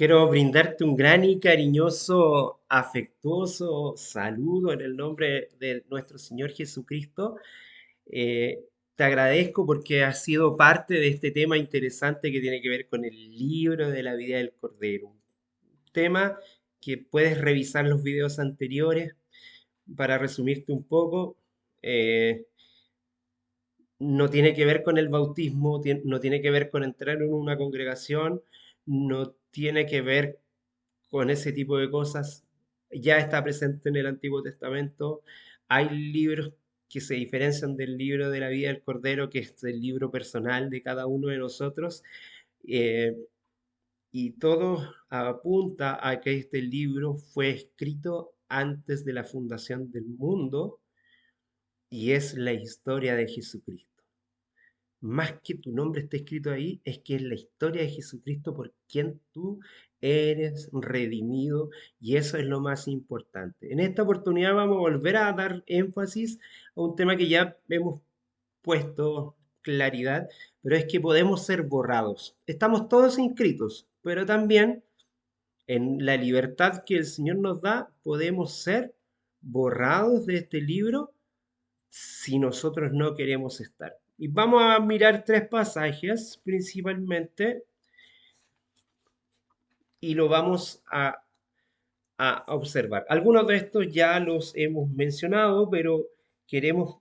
Quiero brindarte un gran y cariñoso, afectuoso saludo en el nombre de nuestro Señor Jesucristo. Eh, Te agradezco porque has sido parte de este tema interesante que tiene que ver con el libro de la vida del Cordero. Un tema que puedes revisar los videos anteriores para resumirte un poco. eh, no tiene que ver con el bautismo, no tiene que ver con entrar en una congregación, no tiene que ver con ese tipo de cosas. Ya está presente en el Antiguo Testamento. Hay libros que se diferencian del libro de la vida del Cordero, que es el libro personal de cada uno de nosotros, eh, y todo apunta a que este libro fue escrito antes de la fundación del mundo y es la historia de Jesucristo. Más que tu nombre esté escrito ahí, es que es la historia de Jesucristo por quien tú eres redimido y eso es lo más importante. En esta oportunidad vamos a volver a dar énfasis a un tema que ya hemos puesto claridad, pero es que podemos ser borrados. Estamos todos inscritos, pero también en la libertad que el Señor nos da, podemos ser borrados de este libro si nosotros no queremos estar. Y vamos a mirar tres pasajes principalmente y lo vamos a observar. Algunos de estos ya los hemos mencionado, pero queremos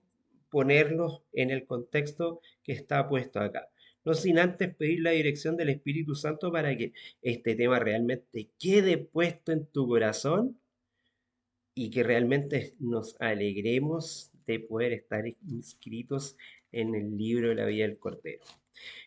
ponerlos en el contexto que está puesto acá. No sin antes pedir la dirección del Espíritu Santo para que este tema realmente quede puesto en tu corazón y que realmente nos alegremos de poder estar inscritos en el libro de la vida del Cordero.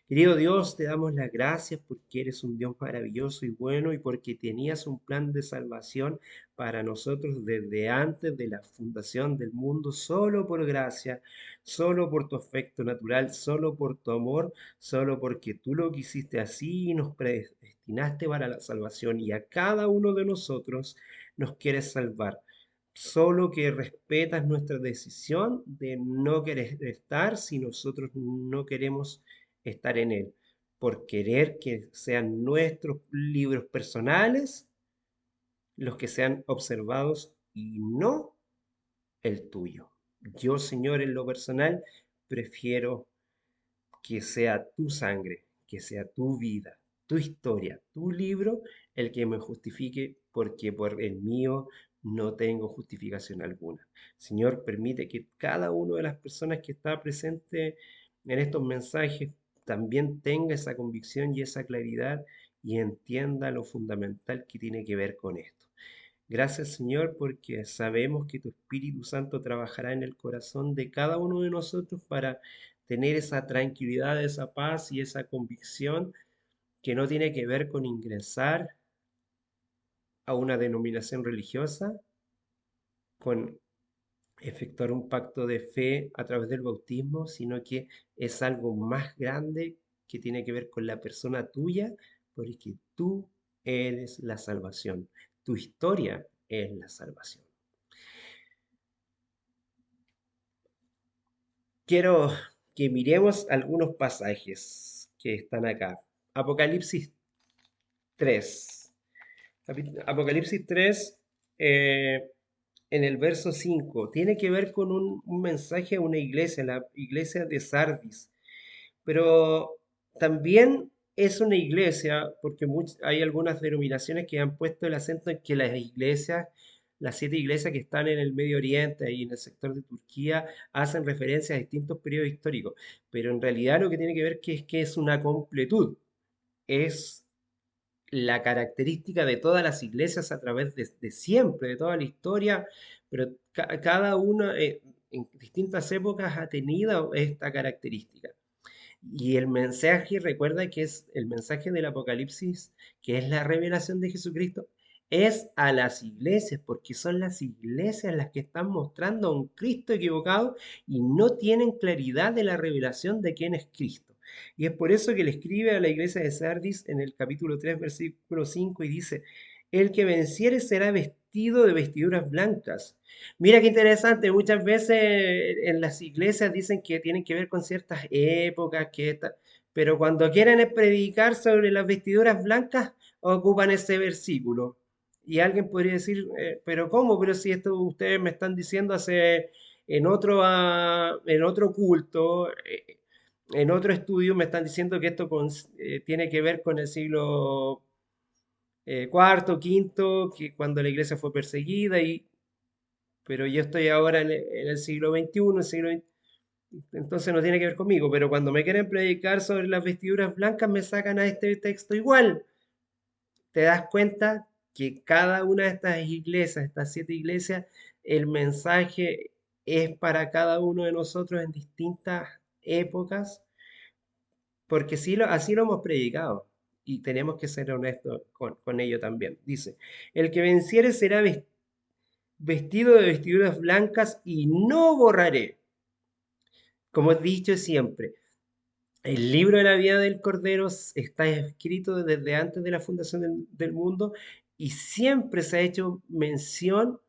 Querido Dios, te damos las gracias porque eres un Dios maravilloso y bueno y porque tenías un plan de salvación para nosotros desde antes de la fundación del mundo, solo por gracia, solo por tu afecto natural, solo por tu amor, solo porque tú lo quisiste así y nos predestinaste para la salvación y a cada uno de nosotros nos quieres salvar. Solo que respetas nuestra decisión de no querer estar si nosotros no queremos estar en él, por querer que sean nuestros libros personales los que sean observados y no el tuyo. Yo, Señor, en lo personal, prefiero que sea tu sangre, que sea tu vida, tu historia, tu libro, el que me justifique, porque por el mío no tengo justificación alguna. Señor, permite que cada una de las personas que está presente en estos mensajes también tenga esa convicción y esa claridad y entienda lo fundamental que tiene que ver con esto. Gracias, Señor, porque sabemos que tu Espíritu Santo trabajará en el corazón de cada uno de nosotros para tener esa tranquilidad, esa paz y esa convicción que no tiene que ver con ingresar a una denominación religiosa, con efectuar un pacto de fe a través del bautismo, sino que es algo más grande que tiene que ver con la persona tuya, porque tú eres la salvación. Tu historia es la salvación. Quiero que miremos algunos pasajes que están acá. Apocalipsis 3. Apocalipsis 3, eh, en el verso 5, tiene que ver con un mensaje a una iglesia, la iglesia de Sardis. Pero también es una iglesia, porque hay algunas denominaciones que han puesto el acento en que las iglesias, las siete iglesias que están en el Medio Oriente y en el sector de Turquía, hacen referencia a distintos periodos históricos. Pero en realidad lo que tiene que ver es que es una completud. Es la característica de todas las iglesias a través de siempre, de toda la historia, pero cada una en distintas épocas ha tenido esta característica. Y el mensaje, recuerda que es el mensaje del Apocalipsis, que es la revelación de Jesucristo, es a las iglesias, porque son las iglesias las que están mostrando a un Cristo equivocado y no tienen claridad de la revelación de quién es Cristo. Y es por eso que le escribe a la iglesia de Sardis en el capítulo 3 versículo 5 y dice, el que venciere será vestido de vestiduras blancas. Mira qué interesante, muchas veces en las iglesias dicen que tienen que ver con ciertas épocas, pero cuando quieren predicar sobre las vestiduras blancas, ocupan ese versículo. Y alguien podría decir, pero ¿cómo? Pero si esto ustedes me están diciendo hace en otro culto, en otro estudio me están diciendo que esto tiene que ver con el siglo cuarto, quinto, que cuando la iglesia fue perseguida, pero yo estoy ahora en el siglo XXI, entonces no tiene que ver conmigo, pero cuando me quieren predicar sobre las vestiduras blancas me sacan a este texto igual. Te das cuenta que cada una de estas iglesias, estas 7 iglesias, el mensaje es para cada uno de nosotros en distintas épocas, porque así lo hemos predicado y tenemos que ser honestos con ello también. Dice, el que venciere será vestido de vestiduras blancas y no borraré. Como he dicho siempre, el libro de la vida del Cordero está escrito desde antes de la fundación del mundo y siempre se ha hecho mención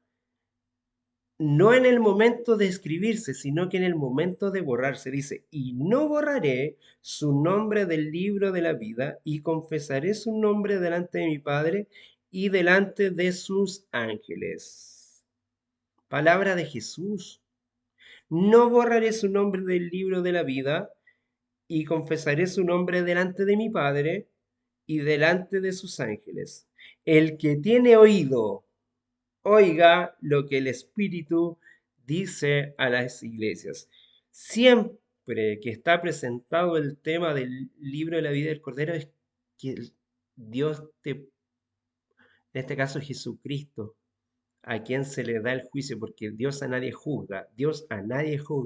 no en el momento de escribirse, sino que en el momento de borrarse. Dice, y no borraré su nombre del libro de la vida y confesaré su nombre delante de mi Padre y delante de sus ángeles. Palabra de Jesús. No borraré su nombre del libro de la vida y confesaré su nombre delante de mi Padre y delante de sus ángeles. El que tiene oído, oiga lo que el Espíritu dice a las iglesias. Siempre que está presentado el tema del libro de la vida del Cordero, es que Dios en este caso Jesucristo, a quien se le da el juicio, porque Dios a nadie juzga,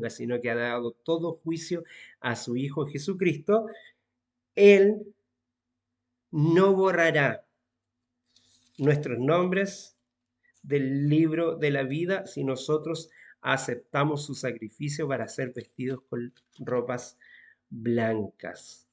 sino que ha dado todo juicio a su Hijo Jesucristo. Él no borrará nuestros nombres del libro de la vida si nosotros aceptamos su sacrificio para ser vestidos con ropas blancas,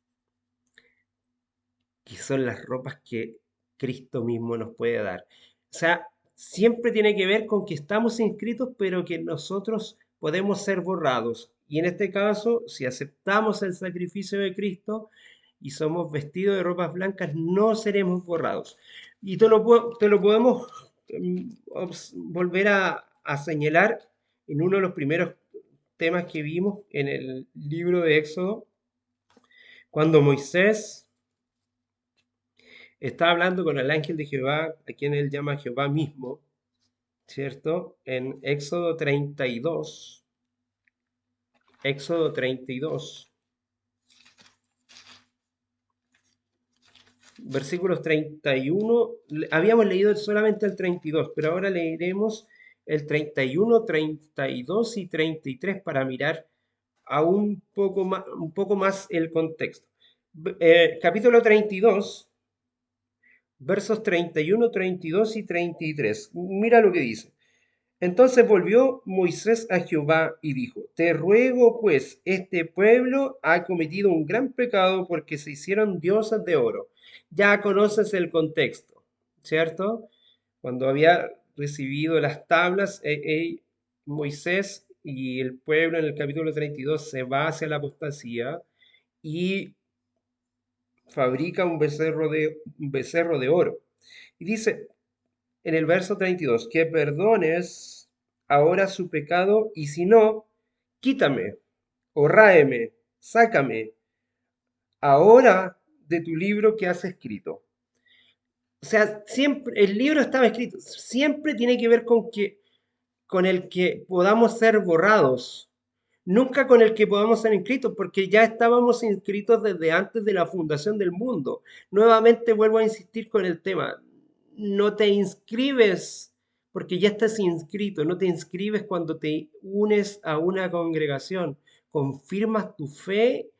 que son las ropas que Cristo mismo nos puede dar. O sea, siempre tiene que ver con que estamos inscritos, pero que nosotros podemos ser borrados. Y en este caso, si aceptamos el sacrificio de Cristo y somos vestidos de ropas blancas, no seremos borrados. Y te lo podemos volver a señalar en uno de los primeros temas que vimos en el libro de Éxodo, cuando Moisés está hablando con el ángel de Jehová, a quien él llama Jehová mismo, ¿cierto? En Éxodo 32, versículos 31, habíamos leído solamente el 32, pero ahora leeremos el 31, 32 y 33 para mirar un poco más el contexto. Capítulo 32, versos 31, 32 y 33. Mira lo que dice. Entonces volvió Moisés a Jehová y dijo, te ruego pues, este pueblo ha cometido un gran pecado porque se hicieron diosas de oro. Ya conoces el contexto, ¿cierto? Cuando había recibido las tablas, Moisés y el pueblo en el capítulo 32 se va hacia la apostasía y fabrica un becerro de oro. Y dice, en el verso 32, que perdones ahora su pecado y si no, quítame o ráeme, sácame ahora de tu libro que has escrito. O sea, siempre el libro estaba escrito, siempre tiene que ver con el que podamos ser borrados, nunca con el que podamos ser inscritos, porque ya estábamos inscritos desde antes de la fundación del mundo. Nuevamente vuelvo a insistir con el tema, no te inscribes porque ya estás inscrito, no te inscribes cuando te unes a una congregación, confirmas tu fe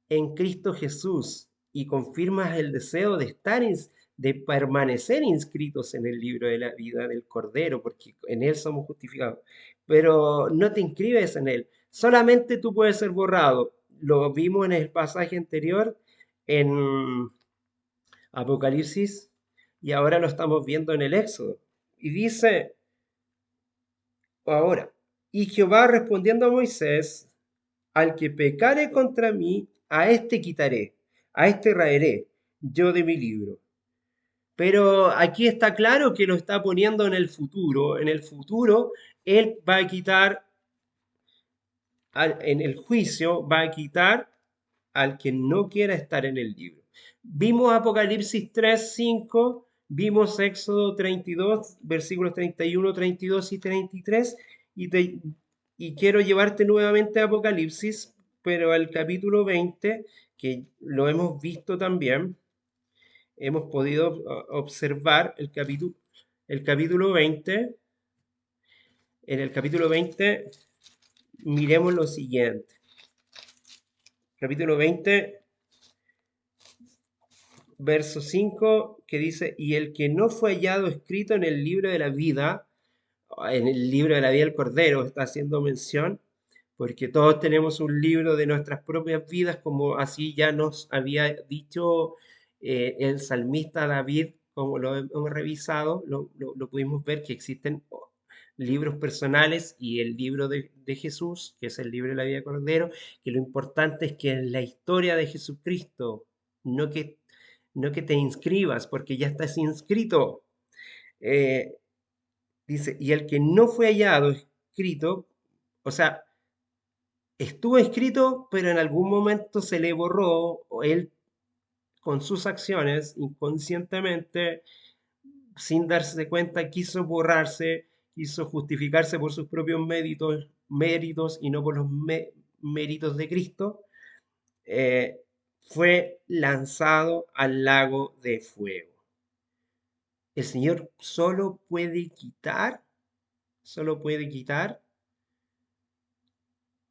en Cristo Jesús y confirmas el deseo de permanecer inscritos en el libro de la vida del Cordero, porque en Él somos justificados. Pero no te inscribes en Él, solamente tú puedes ser borrado. Lo vimos en el pasaje anterior, en Apocalipsis, y ahora lo estamos viendo en el Éxodo. Y dice ahora, y Jehová respondiendo a Moisés, al que pecare contra mí, a este quitaré, a este raeré yo de mi libro. Pero aquí está claro que lo está poniendo en el futuro. En el futuro, Él va a quitar, en el juicio, va a quitar al que no quiera estar en el libro. Vimos Apocalipsis 3, 5, vimos Éxodo 32, versículos 31, 32 y 33, y, y quiero llevarte nuevamente a Apocalipsis, pero al capítulo 20, que lo hemos visto también, hemos podido observar el capítulo 20. En el capítulo 20 miremos lo siguiente. Capítulo 20, verso 5, que dice, y el que no fue hallado escrito en el libro de la vida, en el libro de la vida del Cordero, está haciendo mención, porque todos tenemos un libro de nuestras propias vidas, como así ya nos había dicho el salmista David, como lo hemos revisado, lo pudimos ver que existen libros personales y el libro de Jesús, que es el libro de la vida del Cordero, que lo importante es que en la historia de Jesucristo, no que, no que te inscribas, porque ya estás inscrito. Eh, Dice, y el que no fue hallado escrito, o sea, estuvo escrito, pero en algún momento se le borró, o él con sus acciones, inconscientemente, sin darse cuenta, quiso borrarse, quiso justificarse por sus propios méritos y no por los méritos de Cristo, eh, fue lanzado al lago de fuego. El Señor solo puede quitar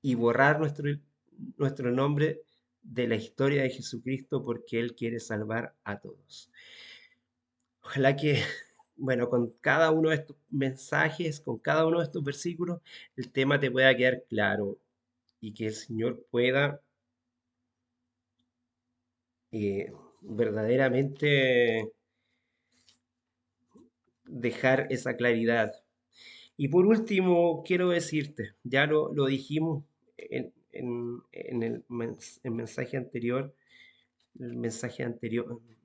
y borrar nuestro nombre de la historia de Jesucristo porque Él quiere salvar a todos. Ojalá que, bueno, con cada uno de estos mensajes, con cada uno de estos versículos, el tema te pueda quedar claro y que el Señor pueda verdaderamente dejar esa claridad. Y por último, quiero decirte, ya lo dijimos en el mensaje anterior,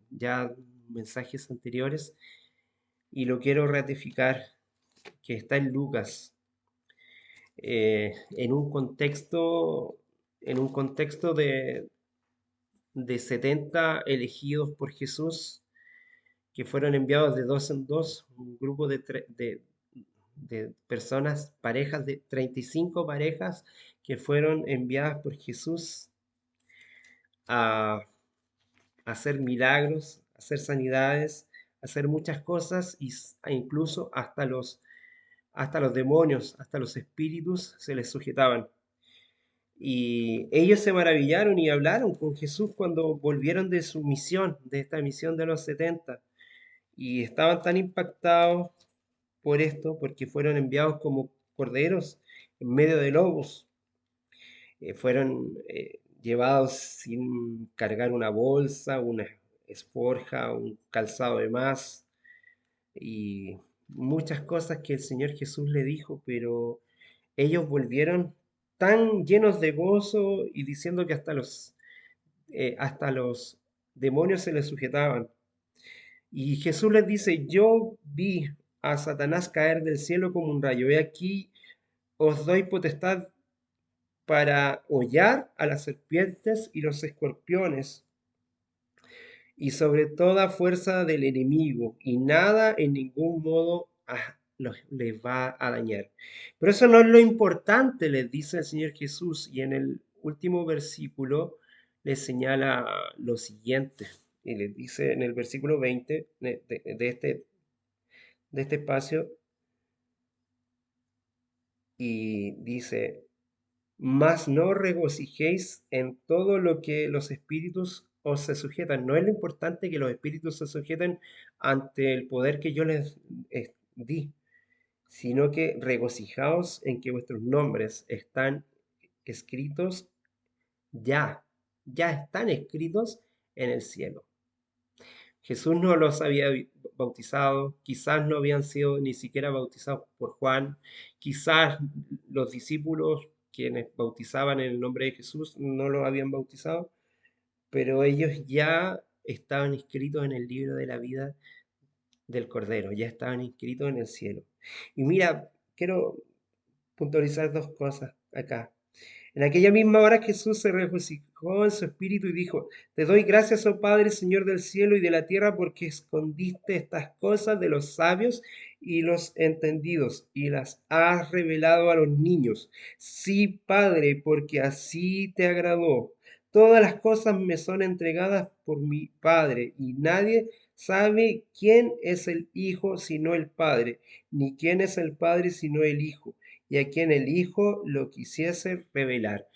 ya mensajes anteriores, y lo quiero ratificar, que está en Lucas, en un contexto de 70 elegidos por Jesús, que fueron enviados de dos en dos, un grupo de personas, parejas de 35 parejas que fueron enviadas por Jesús a hacer milagros, hacer sanidades, hacer muchas cosas e incluso hasta los demonios, hasta los espíritus se les sujetaban. Y ellos se maravillaron y hablaron con Jesús cuando volvieron de su misión, de esta misión de los 70. Y estaban tan impactados por esto, porque fueron enviados como corderos en medio de lobos. Fueron llevados sin cargar una bolsa, una esforja, un calzado de más y muchas cosas que el Señor Jesús le dijo, pero ellos volvieron tan llenos de gozo y diciendo que hasta los demonios se les sujetaban. Y Jesús les dice, yo vi a Satanás caer del cielo como un rayo. He aquí, os doy potestad para hollar a las serpientes y los escorpiones y sobre toda fuerza del enemigo, y nada en ningún modo les va a dañar. Pero eso no es lo importante, les dice el Señor Jesús, y en el último versículo les señala lo siguiente, y les dice en el versículo 20 de este espacio, y dice, mas no regocijéis en todo lo que los espíritus os se sujetan. No es lo importante que los espíritus se sujeten ante el poder que yo les di, sino que regocijaos en que vuestros nombres están escritos ya están escritos en el cielo. Jesús no los había bautizado, quizás no habían sido ni siquiera bautizados por Juan, quizás los discípulos quienes bautizaban en el nombre de Jesús no los habían bautizado, pero ellos ya estaban inscritos en el libro de la vida del Cordero, ya estaban inscritos en el cielo. Y mira, quiero puntualizar dos cosas acá. En aquella misma hora Jesús se regocijó en su espíritu y dijo, te doy gracias, oh Padre, Señor del cielo y de la tierra, porque escondiste estas cosas de los sabios y los entendidos y las has revelado a los niños. Sí, Padre, porque así te agradó. Todas las cosas me son entregadas por mi Padre y nadie sabe quién es el Hijo sino el Padre, ni quién es el Padre sino el Hijo y a quien el Hijo lo quisiese revelar.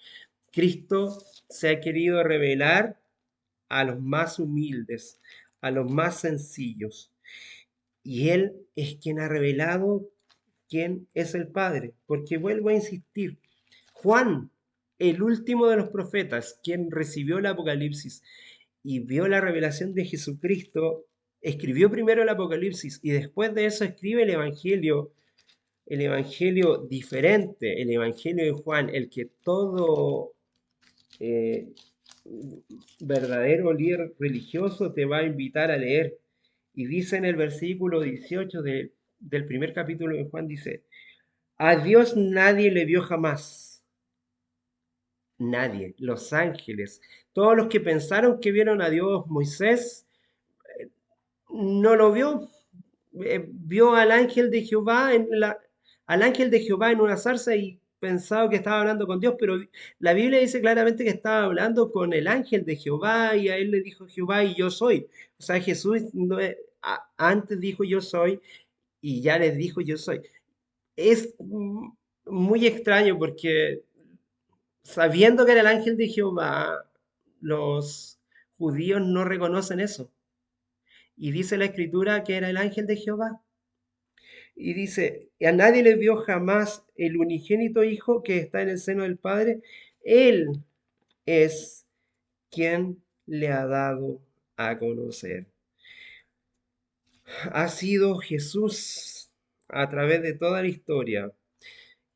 Cristo se ha querido revelar a los más humildes, a los más sencillos. Y Él es quien ha revelado quién es el Padre. Porque vuelvo a insistir, Juan, el último de los profetas, quien recibió el Apocalipsis y vio la revelación de Jesucristo, escribió primero el Apocalipsis y después de eso escribe el evangelio diferente, el evangelio de Juan, el que todo eh, verdadero líder religioso te va a invitar a leer. Y dice en el versículo 18 del primer capítulo de Juan, dice, a Dios nadie le vio jamás, nadie, los ángeles, todos los que pensaron que vieron a Dios, Moisés no lo vio, vio al ángel de Jehová al ángel de Jehová en una zarza y pensaba que estaba hablando con Dios, pero la Biblia dice claramente que estaba hablando con el ángel de Jehová y a él le dijo Jehová y yo soy. O sea, Jesús antes dijo yo soy y ya les dijo yo soy. Es muy extraño porque sabiendo que era el ángel de Jehová, los judíos no reconocen eso. Y dice la escritura que era el ángel de Jehová. Y dice, a nadie le vio jamás el unigénito Hijo que está en el seno del Padre. Él es quien le ha dado a conocer. Ha sido Jesús a través de toda la historia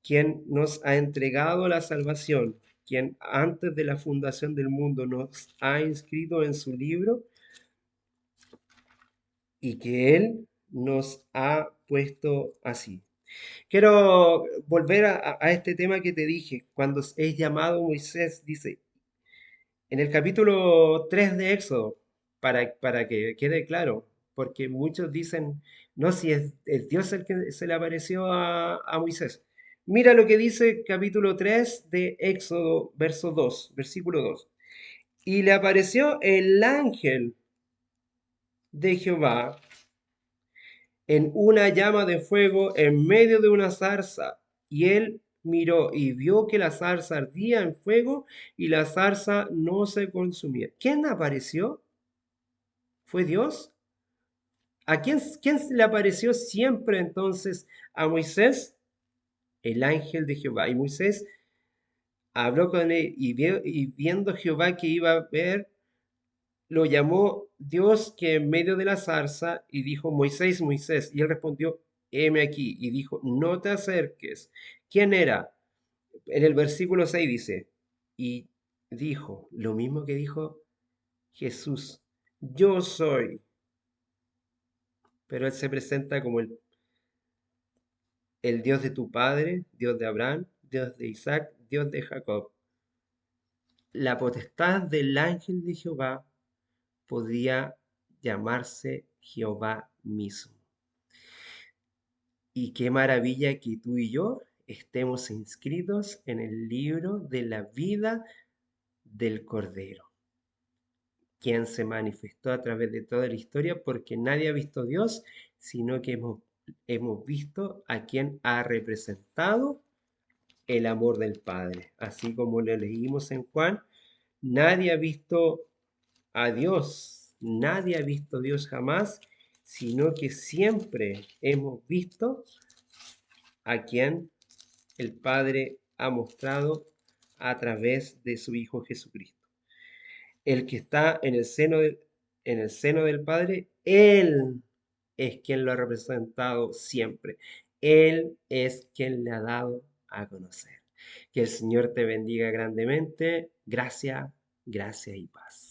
quien nos ha entregado la salvación, quien antes de la fundación del mundo nos ha inscrito en su libro y que Él nos ha puesto así. Quiero volver a este tema que te dije, cuando es llamado Moisés, dice, en el capítulo 3 de Éxodo, para que quede claro, porque muchos dicen, no, si es Dios el que se le apareció a Moisés. Mira lo que dice capítulo 3 de Éxodo, verso 2, versículo 2. Y le apareció el ángel de Jehová en una llama de fuego en medio de una zarza. Y él miró y vio que la zarza ardía en fuego y la zarza no se consumía. ¿Quién apareció? ¿Fue Dios? ¿A quién le apareció siempre entonces a Moisés? El ángel de Jehová. Y Moisés habló con él y viendo Jehová que iba a ver, lo llamó Dios que en medio de la zarza y dijo, Moisés, Moisés. Y él respondió, heme aquí. Y dijo, no te acerques. ¿Quién era? En el versículo 6 dice, y dijo lo mismo que dijo Jesús, yo soy. Pero él se presenta como el Dios de tu padre, Dios de Abraham, Dios de Isaac, Dios de Jacob. La potestad del ángel de Jehová podía llamarse Jehová mismo. Y qué maravilla que tú y yo estemos inscritos en el libro de la vida del Cordero, quien se manifestó a través de toda la historia, porque nadie ha visto a Dios, sino que hemos visto a quien ha representado el amor del Padre. Así como lo leímos en Juan, nadie ha visto a Dios, nadie ha visto a Dios jamás, sino que siempre hemos visto a quien el Padre ha mostrado a través de su Hijo Jesucristo. El que está en el seno del Padre, Él es quien lo ha representado siempre. Él es quien le ha dado a conocer. Que el Señor te bendiga grandemente. Gracias, gracias y paz.